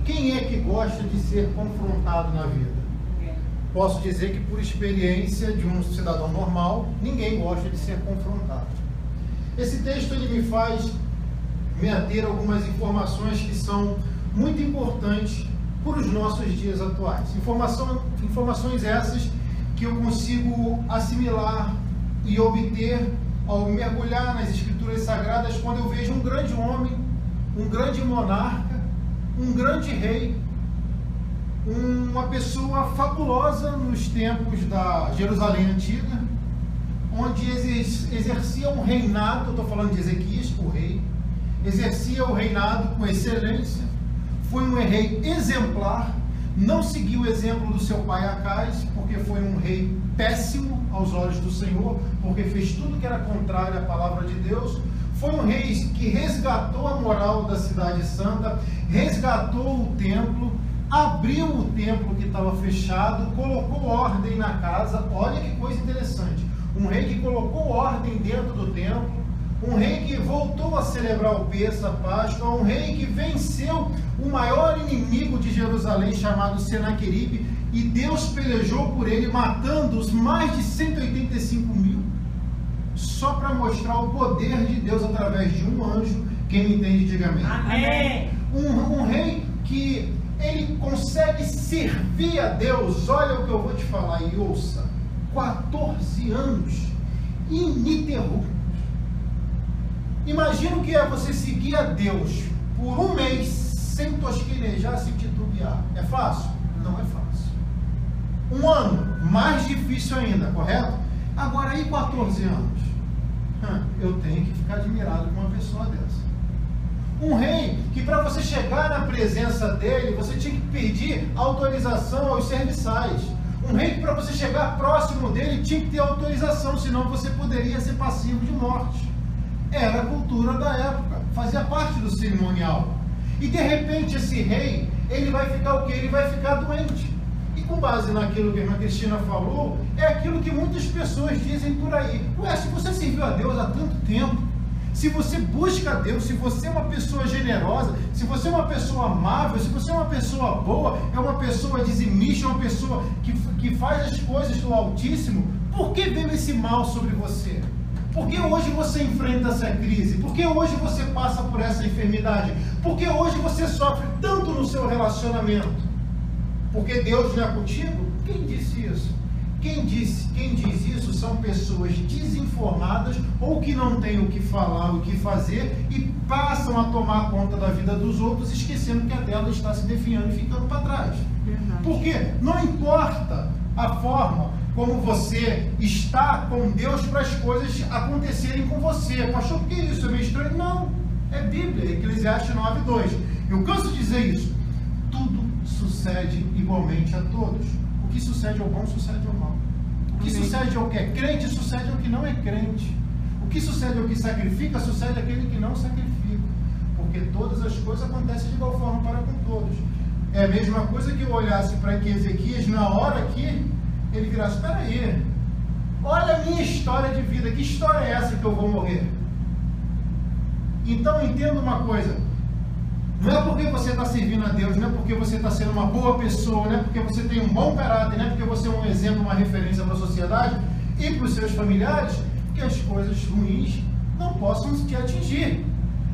quem é que gosta de ser confrontado na vida? Posso dizer que, por experiência de um cidadão normal, ninguém gosta de ser confrontado. Esse texto ele me faz me ater a algumas informações que são muito importantes para os nossos dias atuais. Informações essas que eu consigo assimilar e obter ao mergulhar nas Escrituras Sagradas, quando eu vejo um grande homem, um grande monarca, um grande rei, uma pessoa fabulosa nos tempos da Jerusalém Antiga, onde exercia um reinado, estou falando de Ezequias, o rei, exercia o reinado com excelência, foi um rei exemplar, não seguiu o exemplo do seu pai Acais, porque foi um rei péssimo aos olhos do Senhor, porque fez tudo que era contrário à palavra de Deus. Foi um rei que resgatou a moral da cidade santa, resgatou o templo, abriu o templo que estava fechado, colocou ordem na casa. Olha que coisa interessante, um rei que colocou ordem dentro do templo, um rei que voltou a celebrar o Pêssar, a Páscoa, um rei que venceu o maior inimigo de Jerusalém, chamado Senaqueribe, e Deus pelejou por ele, matando os mais de 185 mil, só para mostrar o poder de Deus através de um anjo. Quem me entende, diga amém. Amém. Um rei que ele consegue servir a Deus, olha o que eu vou te falar e ouça, 14 anos ininterruptos. Imagina o que é você seguir a Deus por um mês sem tosquenejar, sem titubear. É fácil? Não é fácil. Um ano, mais difícil ainda, correto? Agora aí 14 anos. Eu tenho que ficar admirado com uma pessoa dessa. Um rei que para você chegar na presença dele, você tinha que pedir autorização aos serviçais. Um rei que para você chegar próximo dele tinha que ter autorização, senão você poderia ser passivo de morte. Era a cultura da época, fazia parte do cerimonial. E de repente esse rei, ele vai ficar o quê? Ele vai ficar doente. E com base naquilo que a irmã Cristina falou, é aquilo que muitas pessoas dizem por aí. Ué, se você serviu a Deus há tanto tempo, se você busca a Deus, se você é uma pessoa generosa, se você é uma pessoa amável, se você é uma pessoa boa, é uma pessoa dizimista, uma pessoa que faz as coisas do Altíssimo, por que veio esse mal sobre você? Por que hoje você enfrenta essa crise? Por que hoje você passa por essa enfermidade? Por que hoje você sofre tanto no seu relacionamento? Porque Deus não é contigo? Quem disse isso? Quem diz isso são pessoas desinformadas ou que não têm o que falar, o que fazer e passam a tomar conta da vida dos outros, esquecendo que a dela está se definhando e ficando para trás. Verdade. Porque não importa a forma como você está com Deus para as coisas acontecerem com você. Pastor, por que isso? É meio estranho? Não, é Bíblia, Eclesiastes 9:2. Eu canso de dizer isso. Tudo sucede igualmente a todos. O que sucede ao bom, sucede ao mal. O que sucede ao que é crente, sucede ao que não é crente. O que sucede ao que sacrifica, sucede àquele que não sacrifica. Porque todas as coisas acontecem de igual forma para com todos. É a mesma coisa que eu olhasse para Ezequias na hora que ele virasse: espera aí, olha a minha história de vida, que história é essa que eu vou morrer? Então entenda uma coisa, não é porque você está servindo a Deus, não é porque você está sendo uma boa pessoa, não é porque você tem um bom caráter, não é porque você é um exemplo, uma referência para a sociedade e para os seus familiares, que as coisas ruins não possam te atingir.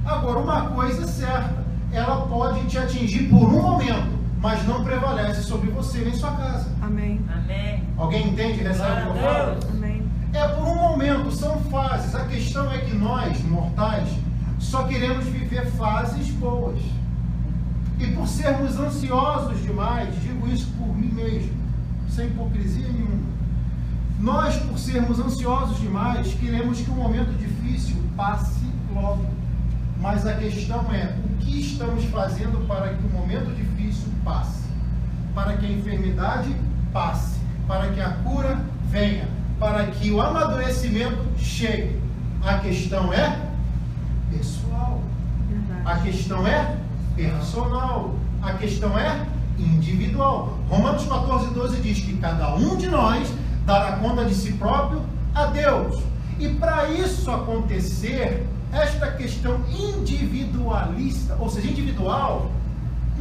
Agora, uma coisa é certa, ela pode te atingir por um momento, mas não prevalece sobre você nem sua casa. Amém. Amém. Alguém entende? Recebe o que eu falo? Amém. É por um momento, são fases. A questão é que nós, mortais, só queremos viver fases boas. E por sermos ansiosos demais, digo isso por mim mesmo, sem hipocrisia nenhuma. Nós, por sermos ansiosos demais, queremos que o momento difícil passe logo. Mas a questão é, o que estamos fazendo para que o momento difícil passe? Para que a enfermidade passe? Para que a cura venha? Para que o amadurecimento chegue? A questão é pessoal. A questão é personal. A questão é individual. Romanos 14:12 diz que cada um de nós dará conta de si próprio a Deus. E para isso acontecer, esta questão individualista, ou seja, individual,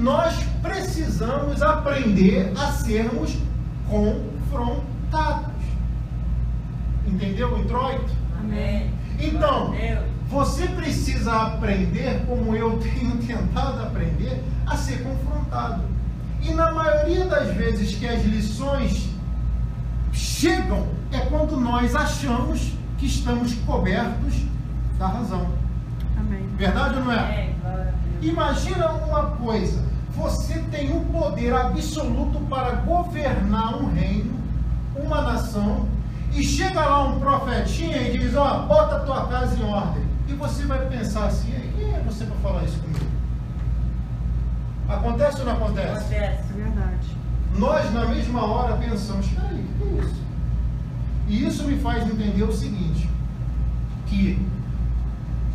nós precisamos aprender a sermos confrontados. Entendeu o introito? Amém. Então, você precisa aprender, como eu tenho tentado aprender, a ser confrontado. E na maioria das vezes que as lições chegam, é quando nós achamos que estamos cobertos da razão. Amém. Verdade ou não é? Amém. Glória a Deus. Imagina uma coisa, você tem um poder absoluto para governar um reino, uma nação, e chega lá um profetinha e diz, ó, bota a tua casa em ordem. E você vai pensar assim, quem é você para falar isso comigo? Acontece ou não acontece? Acontece. É verdade. Nós, na mesma hora, pensamos, peraí, o que é isso? E isso me faz entender o seguinte, que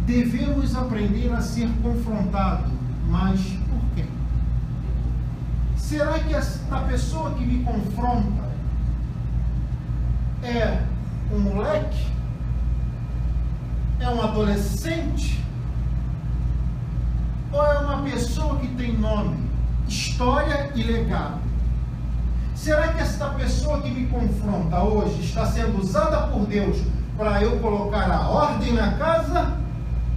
devemos aprender a ser confrontado, mas por quem? Será que esta pessoa que me confronta é um moleque? É um adolescente? Ou é uma pessoa que tem nome, história e legado? Será que esta pessoa que me confronta hoje está sendo usada por Deus para eu colocar a ordem na casa?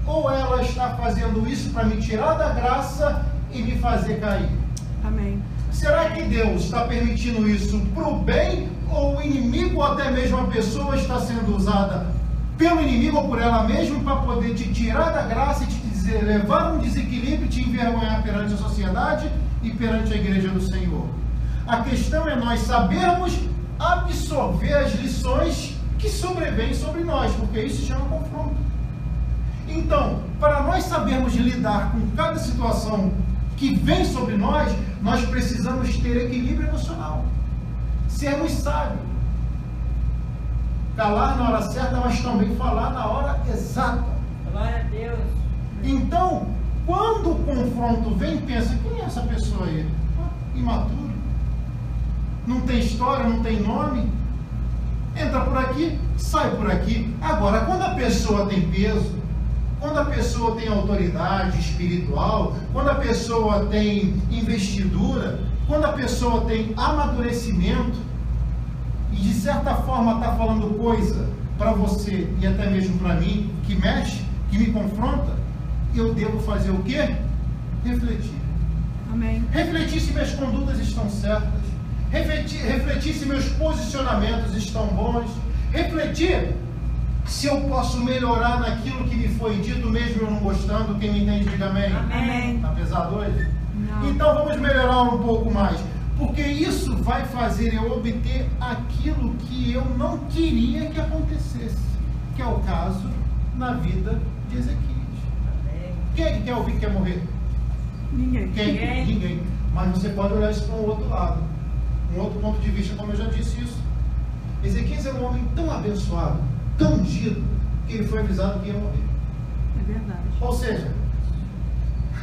Ou ela está fazendo isso para me tirar da graça e me fazer cair? Amém. Será que Deus está permitindo isso para o bem? Ou o inimigo, ou até mesmo a pessoa, está sendo usada pelo inimigo ou por ela mesma para poder te tirar da graça e te dizer, levar um desequilíbrio e te envergonhar perante a sociedade e perante a igreja do Senhor? A questão é nós sabermos absorver as lições que sobrevêm sobre nós, porque isso se chama confronto. Então, para nós sabermos lidar com cada situação que vem sobre nós, nós precisamos ter equilíbrio emocional, sermos sábios, calar na hora certa, mas também falar na hora exata. Glória a Deus. Então, quando o confronto vem, pensa, quem é essa pessoa aí? Imaturo, não tem história, não tem nome, entra por aqui, sai por aqui. Agora, quando a pessoa tem peso, quando a pessoa tem autoridade espiritual, quando a pessoa tem investidura, quando a pessoa tem amadurecimento, e de certa forma está falando coisa para você e até mesmo para mim, que mexe, que me confronta, eu devo fazer o quê? Refletir. Amém. Refletir se minhas condutas estão certas, refletir se meus posicionamentos estão bons, refletir se eu posso melhorar naquilo que me foi dito, mesmo eu não gostando. Quem me entende, diga amém. Amém. Está pesado hoje? Não. Então vamos melhorar um pouco mais, porque isso vai fazer eu obter aquilo que eu não queria que acontecesse, que é o caso na vida de Ezequias. Amém. Quem é que quer ouvir que quer morrer? Ninguém. Quem? Ninguém. Ninguém. Mas você pode olhar isso para um outro lado, um outro ponto de vista, como eu já disse isso. Ezequias era um homem tão abençoado, tão ungido, que ele foi avisado que ia morrer. É verdade. Ou seja,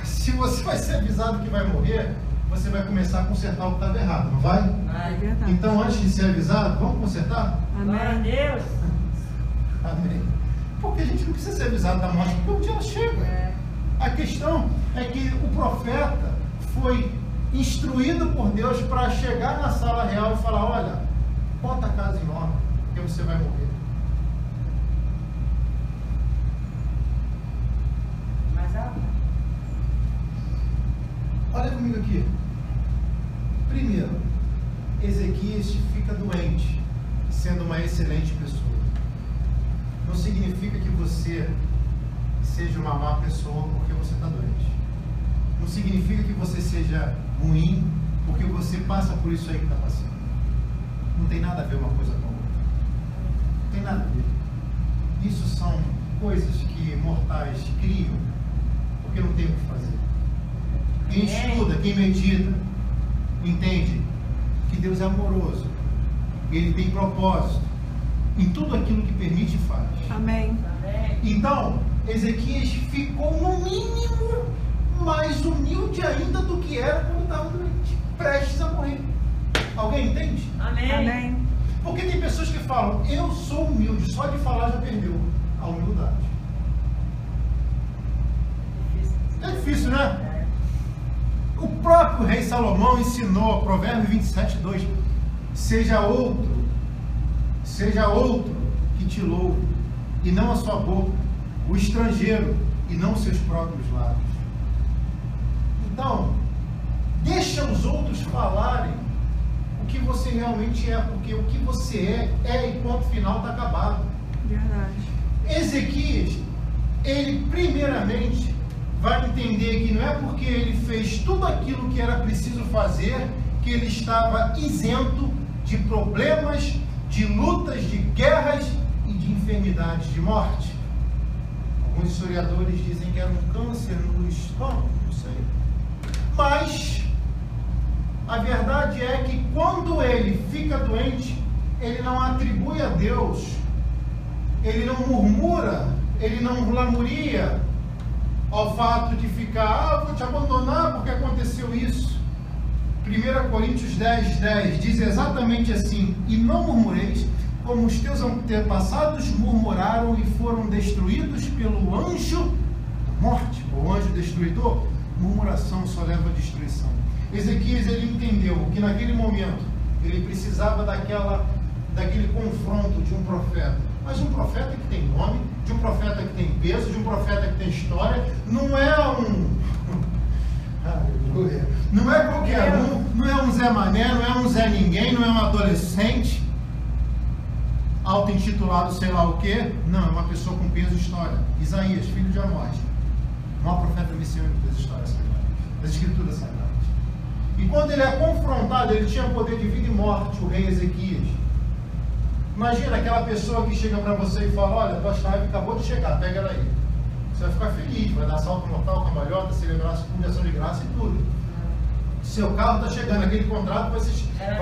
se você vai ser avisado que vai morrer, você vai começar a consertar o que estava errado, não vai? É Vai. verdade. Então, antes de ser avisado, vamos consertar? Glória a Amém. Deus. Amém. Porque a gente não precisa ser avisado da morte, porque um dia ela chega. É. A questão é que o profeta foi instruído por Deus para chegar na sala real e falar, olha, bota a casa em ordem, porque você vai morrer. Mais alto. Olha comigo aqui. Primeiro, Ezequias fica doente, sendo uma excelente pessoa. Não significa que você seja uma má pessoa porque você está doente. Não significa que você seja ruim porque você passa por isso aí que está passando. Não tem nada a ver uma coisa com a outra. Não tem nada a ver. Isso são coisas que mortais criam porque não tem o que fazer. Quem estuda, quem medita, entende que Deus é amoroso. Ele tem propósito em tudo aquilo que permite e faz. Amém. Amém. Então, Ezequias ficou no mínimo mais humilde ainda do que era quando estava doente, prestes a morrer. Alguém entende? Amém. Amém. Porque tem pessoas que falam, eu sou humilde, só de falar já perdeu a humildade. É difícil, né? É. O próprio rei Salomão ensinou, Provérbio 27, 2, seja outro que te louve, e não a sua boca, o estrangeiro, e não os seus próprios lábios. Então, deixa os outros falarem o que você realmente é, porque o que você é e ponto final está acabado. Verdade. Ezequias, ele primeiramente vai entender que não é porque ele fez tudo aquilo que era preciso fazer que ele estava isento de problemas, de lutas, de guerras e de enfermidades, de morte. Alguns historiadores dizem que era um câncer no estômago, não sei. Mas a verdade é que quando ele fica doente, ele não atribui a Deus, ele não murmura, ele não lamuria ao fato de ficar, vou te abandonar porque aconteceu isso. 1 Coríntios 10, 10 diz exatamente assim: e não murmureis, como os teus antepassados murmuraram e foram destruídos pelo anjo da morte, o anjo destruidor. Murmuração só leva à destruição. Ezequias, ele entendeu que naquele momento ele precisava daquele confronto de um profeta, mas um profeta que tem nome, de um profeta que tem peso, de um profeta que tem história. Não é aleluia, não é qualquer um, não é um Zé Mané, não é um Zé Ninguém, não é um adolescente auto-intitulado sei lá o que. Não, é uma pessoa com peso e história. Isaías, filho de Amós, o maior profeta messiânico das histórias sagradas, das escrituras sagradas. E quando ele é confrontado, ele tinha poder de vida e morte, o rei Ezequias. Imagina aquela pessoa que chega para você e fala: olha, tua chave acabou de chegar, pega ela aí. Você vai ficar feliz, vai dar salto mortal, cambalhota, celebrar a ação de graça e tudo. Seu carro está chegando, aquele contrato vai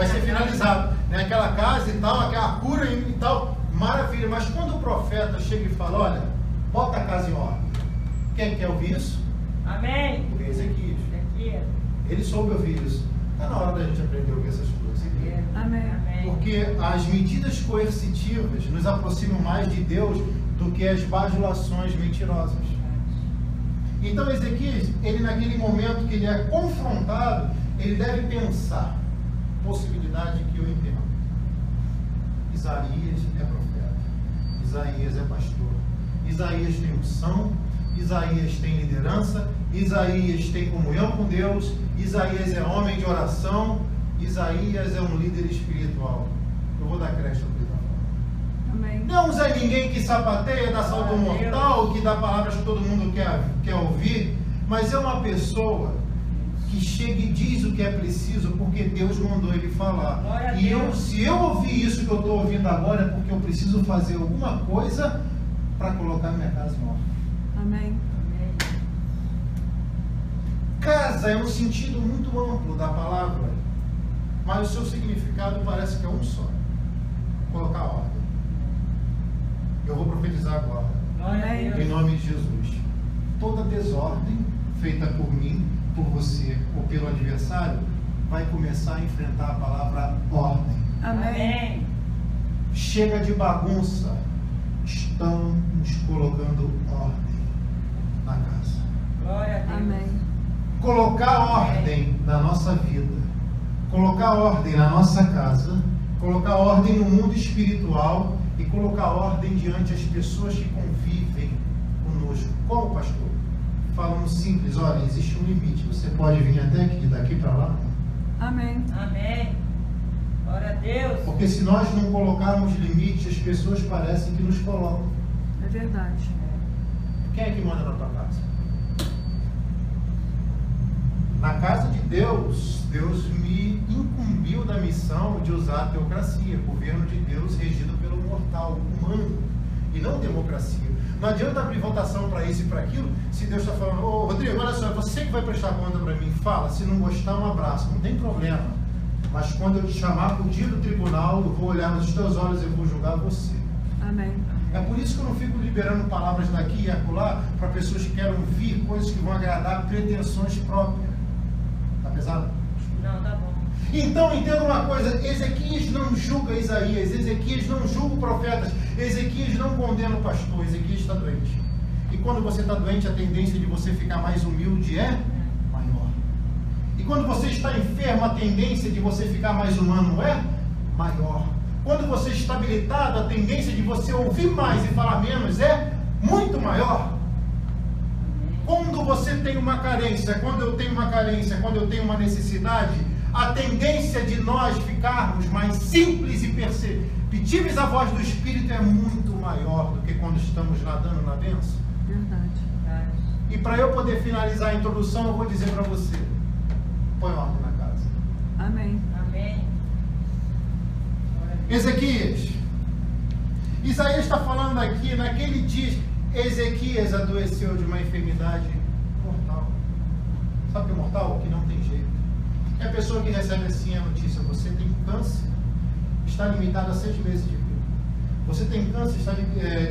ser finalizado, né? Aquela casa e tal, aquela cura e tal, maravilha. Mas quando o profeta chega e fala: olha, bota a casa em ordem, quem quer ouvir isso? Amém. O rei Ezequias. Ele soube ouvir isso. Está na hora da gente aprender a ouvir essas coisas. Amém. Porque as medidas coercitivas nos aproximam mais de Deus do que as bajulações mentirosas. Então Ezequias, ele naquele momento que ele é confrontado, ele deve pensar: possibilidade que eu entendo. Isaías é profeta, Isaías é pastor, Isaías tem unção, Isaías tem liderança, Isaías tem comunhão com Deus, Isaías é homem de oração, Isaías é um líder espiritual. Eu vou dar crédito ao que ele está falando. Amém. Não é ninguém que sapateia, dá salto mortal, que dá palavras que todo mundo quer ouvir, mas é uma pessoa que chega e diz o que é preciso, porque Deus mandou ele falar. E se eu ouvir isso que eu estou ouvindo agora, é porque eu preciso fazer alguma coisa para colocar minha casa em ordem. Amém. Casa é um sentido muito amplo da palavra, mas o seu significado parece que é um só: colocar ordem. Eu vou profetizar agora, em nome de Jesus. Toda desordem feita por mim, por você ou pelo adversário vai começar a enfrentar a palavra ordem. Amém. Chega de bagunça. Estamos colocando ordem na casa. Glória a Deus. Amém. Colocar ordem na nossa vida, colocar ordem na nossa casa, colocar ordem no mundo espiritual e colocar ordem diante das pessoas que convivem conosco. Como, pastor? Falando simples: olha, existe um limite, você pode vir até aqui, daqui para lá. Amém. Amém. Glória a Deus. Porque se nós não colocarmos limite, as pessoas parecem que nos colocam. É verdade. Quem é que manda na tua casa? Na casa de Deus, Deus me incumbiu da missão de usar a teocracia, governo de Deus regido pelo mortal, humano, e não democracia. Não adianta abrir votação para isso e para aquilo, se Deus está falando: ô Rodrigo, olha só, você que vai prestar conta para mim, fala, se não gostar, um abraço, não tem problema. Mas quando eu te chamar por dia do tribunal, eu vou olhar nos teus olhos e eu vou julgar você. Amém. É por isso que eu não fico liberando palavras daqui e acolá para pessoas que querem ouvir coisas que vão agradar pretensões próprias. Está pesado? Não, tá bom. Então entenda uma coisa: Ezequias não julga Isaías, Ezequias não julga profetas, Ezequias não condena o pastor. Ezequias está doente. E quando você está doente, a tendência de você ficar mais humilde é maior. E quando você está enfermo, a tendência de você ficar mais humano é maior. Quando você está habilitado, a tendência de você ouvir mais e falar menos é muito maior. Quando você tem uma carência, quando eu tenho uma carência, quando eu tenho uma necessidade, a tendência de nós ficarmos mais simples e perceptíveis à voz do Espírito é muito maior do que quando estamos nadando na bênção. Verdade. E para eu poder finalizar a introdução, eu vou dizer para você: põe ordem na casa. Amém. Amém. Ezequias. Isaías está falando aqui, naquele dia, Ezequias adoeceu de uma enfermidade mortal. Sabe o que é mortal? Que não tem jeito. É a pessoa que recebe assim a notícia: você tem câncer, está limitado a 6 meses de vida. Você tem câncer, está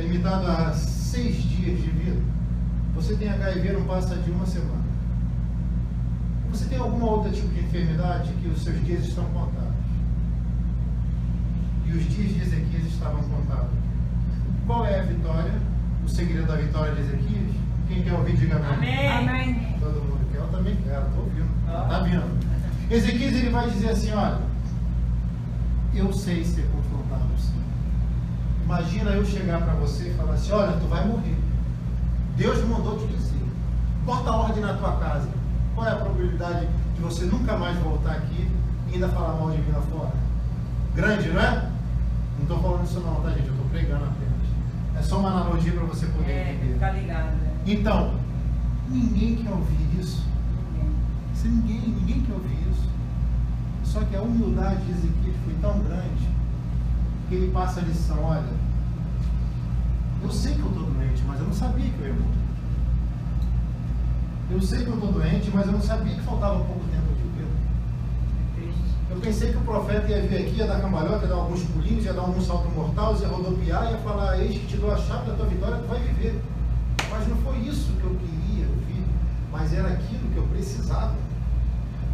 limitado a 6 dias de vida. Você tem HIV, não passa de 1 semana. Você tem alguma outra tipo de enfermidade que os seus dias estão contados. E os dias de Ezequias estavam contados. Qual é a vitória? O segredo da vitória de Ezequias? Quem quer ouvir, diga amém. Amém. Todo mundo quer, eu também quero, estou ouvindo. Está vindo. Ezequias, ele vai dizer assim: olha, eu sei ser confrontado sim. Imagina eu chegar para você e falar assim: olha, tu vai morrer. Deus me mandou te dizer. Bota ordem na tua casa. Qual é a probabilidade de você nunca mais voltar aqui e ainda falar mal de mim lá fora? Grande, não é? Não estou falando isso não, tá, gente? Eu estou pregando apenas. É só uma analogia para você poder entender. Fica ligado. Então, ninguém quer ouvir isso. Ninguém quer ouvir isso. Só que a humildade de Ezequias foi tão grande que ele passa a lição: olha, eu sei que eu estou doente, mas eu não sabia que eu ia morrer. Eu sei que eu estou doente, mas eu não sabia que faltava pouco tempo de vida. Eu pensei que o profeta ia vir aqui, ia dar cambalhota, ia dar alguns pulinhos, ia dar algum salto mortal, ia rodopiar, ia falar: eis que te dou a chave da tua vitória, tu vai viver. Mas não foi isso que eu queria ouvir, mas era aquilo que eu precisava.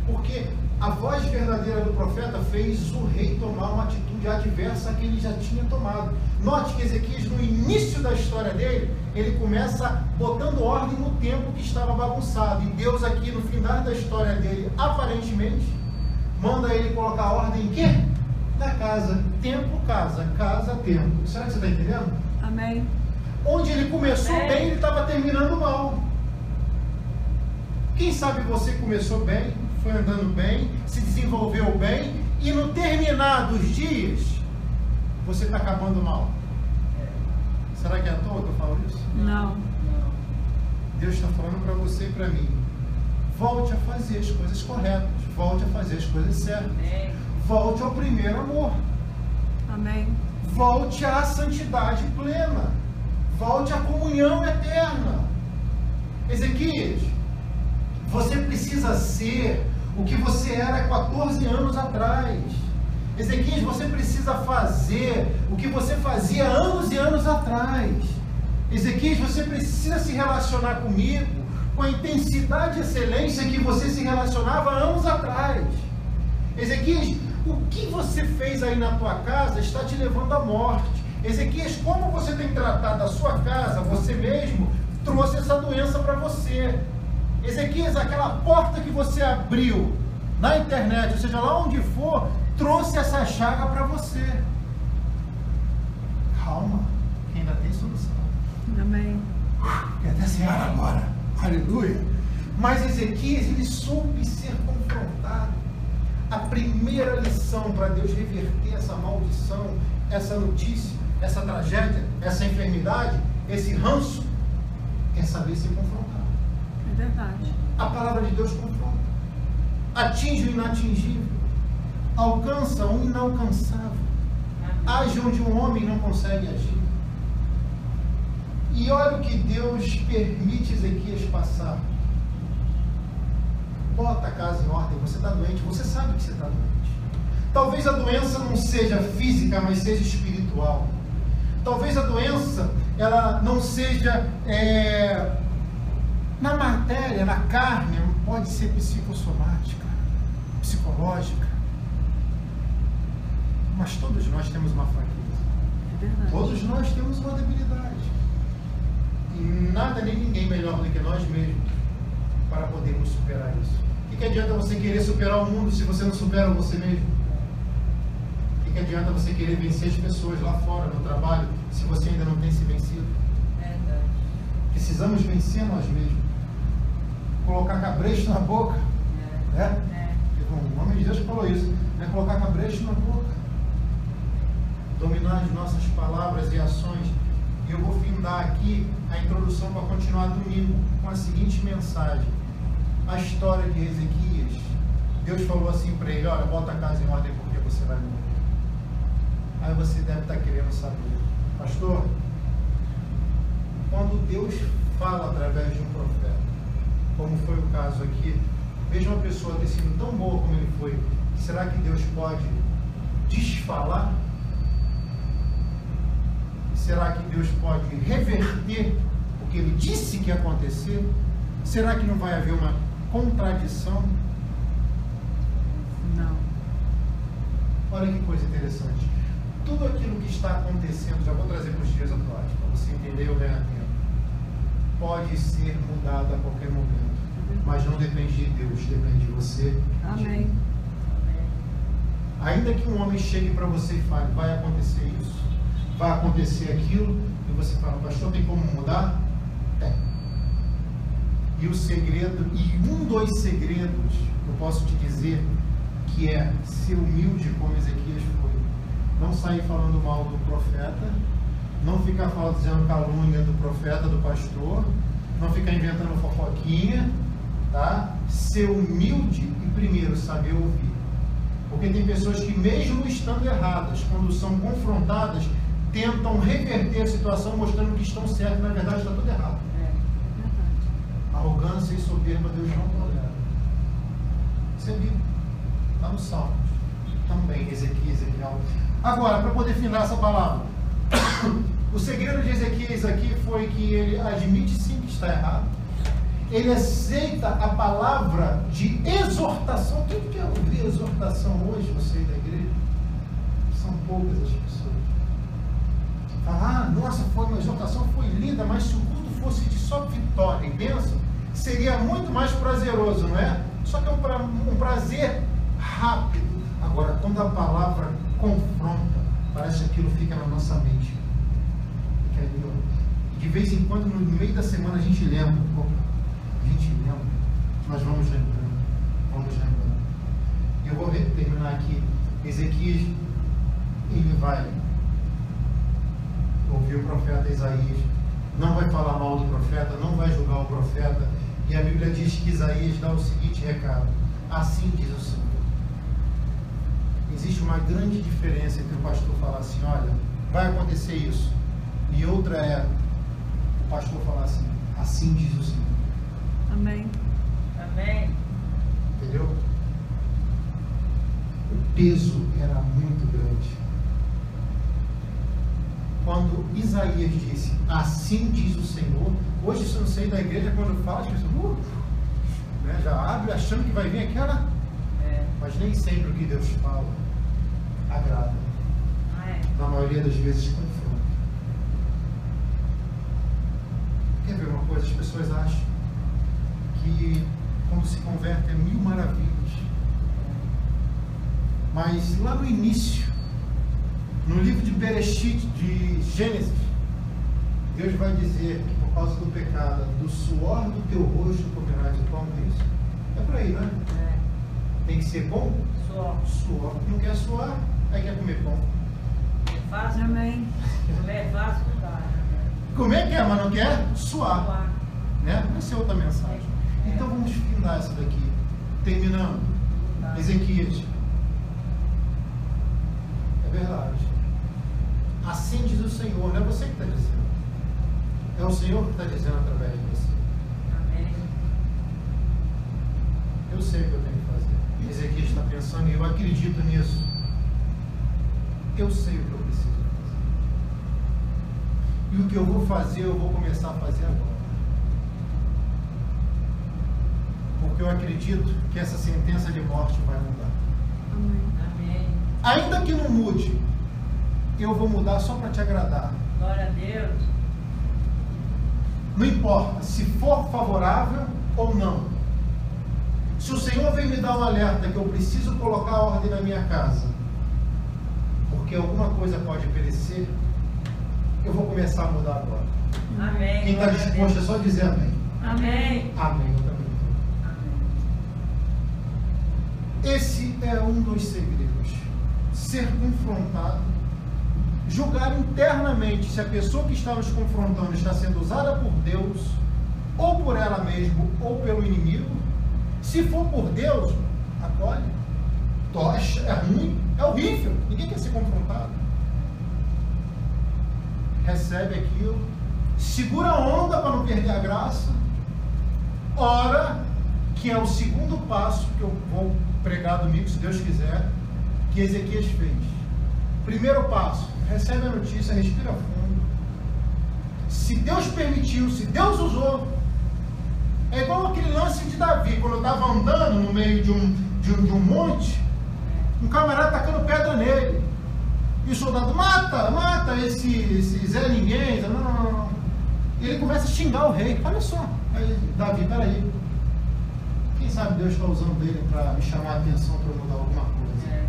Porque a voz verdadeira do profeta fez o rei tomar uma atitude adversa que ele já tinha tomado. Note que Ezequias, no início da história dele, ele começa botando ordem no templo que estava bagunçado. E Deus aqui, no final da história dele, aparentemente, manda ele colocar ordem em quê? Na casa. Templo, casa. Casa, templo. Será que você está entendendo? Amém. Onde ele começou bem, ele estava terminando mal. Quem sabe você começou bem, foi andando bem, se desenvolveu bem, e no terminar dos dias, você está acabando mal. Será que é à toa que eu falo isso? Não. Deus está falando para você e para mim: volte a fazer as coisas corretas, volte a fazer as coisas certas, volte ao primeiro amor, Amém. volte à santidade plena, volte à comunhão eterna. Ezequias, você precisa ser o que você era 14 anos atrás. Ezequias, você precisa fazer o que você fazia anos e anos atrás. Ezequias, você precisa se relacionar comigo com a intensidade e excelência que você se relacionava anos atrás. Ezequias, o que você fez aí na tua casa está te levando à morte. Ezequias, como você tem tratado a sua casa, você mesmo trouxe essa doença para você. Ezequias, aquela porta que você abriu na internet, ou seja, lá onde for, trouxe essa chaga para você. Calma, que ainda tem solução. Amém. Quer até ser ar agora. Aleluia. Mas Ezequias, ele soube ser confrontado. A primeira lição para Deus reverter essa maldição, essa notícia, essa tragédia, essa enfermidade, esse ranço, é saber ser confrontado. É verdade. A palavra de Deus confronta. Atinge o inatingível. Alcança o inalcançável. Age onde um homem não consegue agir. E olha o que Deus permite Ezequias passar. Bota a casa em ordem. Você está doente, você sabe que você está doente. Talvez a doença não seja física, mas seja espiritual. Talvez a doença ela não seja na matéria, na carne, pode ser psicossomática, psicológica. Mas todos nós temos uma fraqueza. É verdade. Todos nós temos uma debilidade. E nada nem ninguém melhor do que nós mesmos para podermos superar isso. O que adianta você querer superar o mundo se você não supera você mesmo? O que adianta você querer vencer as pessoas lá fora, no trabalho, se você ainda não tem se vencido? Verdade. Precisamos vencer nós mesmos. Colocar cabresto na boca. Né? O nome de Deus falou isso. Né? Colocar cabresto na boca. Dominar as nossas palavras e ações. E eu vou findar aqui a introdução para continuar domingo com a seguinte mensagem. A história de Ezequias. Deus falou assim para ele: olha, bota a casa em ordem porque você vai morrer. Aí você deve estar querendo saber, pastor, quando Deus fala através de um profeta, como foi o caso aqui, veja uma pessoa ter sido tão boa como ele foi, será que Deus pode desfalar? Será que Deus pode reverter o que ele disse que ia acontecer? Será que não vai haver uma contradição? Não. Olha que coisa interessante. Tudo aquilo que está acontecendo, já vou trazer para os dias atuais, para você entender o ganhar tempo, pode ser mudado a qualquer momento, mas não depende de Deus, depende de você. Amém. Ainda que um homem chegue para você e fale, vai acontecer isso, vai acontecer aquilo, e você fala, pastor, tem como mudar? Tem. E o segredo, e um dos segredos, eu posso te dizer, que é ser humilde como Ezequias foi. Não sair falando mal do profeta, não ficar dizendo calúnia do profeta, do pastor, não ficar inventando fofoquinha, tá? Ser humilde e primeiro saber ouvir. Porque tem pessoas que mesmo estando erradas, quando são confrontadas, tentam reverter a situação mostrando que estão certos, na verdade está tudo errado. Arrogância e soberba Deus não tolera. Isso é bíblico. Está no Salmos. Também, Ezequiel. Agora, para poder findar essa palavra, o segredo de Ezequias aqui foi que ele admite sim que está errado. Ele aceita a palavra de exortação. Quem quer ouvir exortação hoje, você da igreja? São poucas as pessoas. Fala, nossa, foi uma exortação, foi linda, mas se o culto fosse de só vitória e bênção, seria muito mais prazeroso, não é? Só que é um prazer rápido. Agora, quando a palavra confronta, parece que aquilo fica na nossa mente. Fica ali, ó. E de vez em quando, no meio da semana, a gente lembra. Nós vamos lembrando. E eu vou terminar aqui. Ezequias, ele vai ouvir o profeta Isaías, não vai falar mal do profeta, não vai julgar o profeta. E a Bíblia diz que Isaías dá o seguinte recado: assim diz o Senhor. Existe uma grande diferença entre o pastor falar assim, olha, vai acontecer isso, e outra é o pastor falar assim, assim diz o Senhor. Amém. Amém. Entendeu? O peso era muito grande. Quando Isaías disse, assim diz o Senhor, hoje se eu não sei da igreja, quando fala, as pessoas né, já abre achando que vai vir aquela. Mas nem sempre o que Deus fala agrada. Na maioria das vezes confronta. Quer ver uma coisa? As pessoas acham que quando se converte é mil maravilhas. Mas lá no início, no livro de Bereshit, de Gênesis, Deus vai dizer que por causa do pecado, do suor do teu rosto comerás o pão disso. É por aí, né? Tem que ser bom? Suor. Não quer suar, aí quer comer pão. É fácil? Amém. Comer é fácil, não dá. Comer quer, mas não quer suar. Né? Essa é outra mensagem. Então vamos findar essa daqui. Terminando. Ezequias. É verdade. Assim diz o Senhor. Não é você que está dizendo. É o Senhor que está dizendo através de você. Amém. Eu sei o que eu tenho que fazer. Ezequias está pensando e eu acredito nisso. Eu sei o que eu preciso fazer. E o que eu vou fazer, eu vou começar a fazer agora. Porque eu acredito que essa sentença de morte vai mudar. Amém. Amém. Ainda que não mude, eu vou mudar só para te agradar. Glória a Deus. Não importa se for favorável ou não. Se o Senhor vem me dar um alerta que eu preciso colocar ordem na minha casa, porque alguma coisa pode perecer, eu vou começar a mudar agora. Amém. Quem está disposto é só dizer amém. Amém. Amém, eu também estou. Amém. Esse é um dos segredos. Ser confrontado, julgar internamente se a pessoa que está nos confrontando está sendo usada por Deus, ou por ela mesma, ou pelo inimigo. Se for por Deus, acolhe. Tocha, é ruim, é horrível. Ninguém quer ser confrontado. Recebe aquilo, segura a onda para não perder a graça, ora, que é o segundo passo que eu vou pregar domingo, se Deus quiser, que Ezequias fez. Primeiro passo, recebe a notícia, respira fundo. Se Deus permitiu, se Deus usou, é igual aquele lance de Davi, quando eu estava andando no meio de um monte, um camarada tacando pedra nele. E o soldado, mata esse Zé Ninguém. Não. E ele começa a xingar o rei. Olha só. Aí, Davi, peraí. Quem sabe Deus está usando ele para me chamar a atenção para mudar alguma coisa. É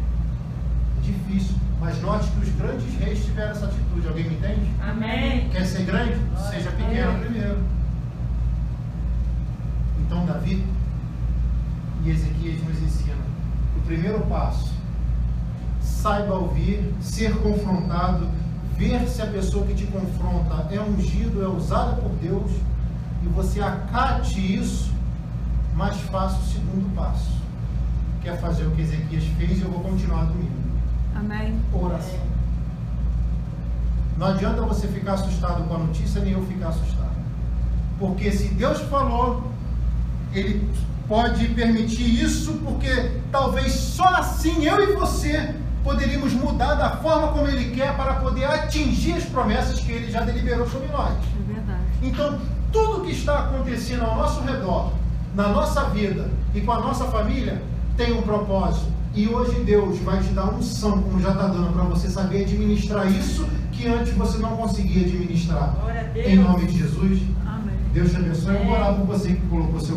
difícil. Mas note que os grandes reis tiveram essa atitude. Alguém me entende? Amém. Quer ser grande? Seja pequeno primeiro. Então Davi e Ezequias nos ensinam. O primeiro passo: saiba ouvir, ser confrontado, ver se a pessoa que te confronta é ungido, é usada por Deus, e você acate isso, mas faça o segundo passo, que é fazer o que Ezequias fez, e eu vou continuar domingo. Amém. Oração. Não adianta você ficar assustado com a notícia, nem eu ficar assustado. Porque se Deus falou, Ele pode permitir isso, porque talvez só assim eu e você poderíamos mudar da forma como Ele quer para poder atingir as promessas que Ele já deliberou sobre nós. É verdade. Então, tudo que está acontecendo ao nosso redor, na nossa vida e com a nossa família, tem um propósito. E hoje Deus vai te dar unção, como já está dando, para você saber administrar isso que antes você não conseguia administrar. Glória a Deus. Em nome de Jesus, Amém. Deus te abençoe. Eu vou orar por você que colocou seu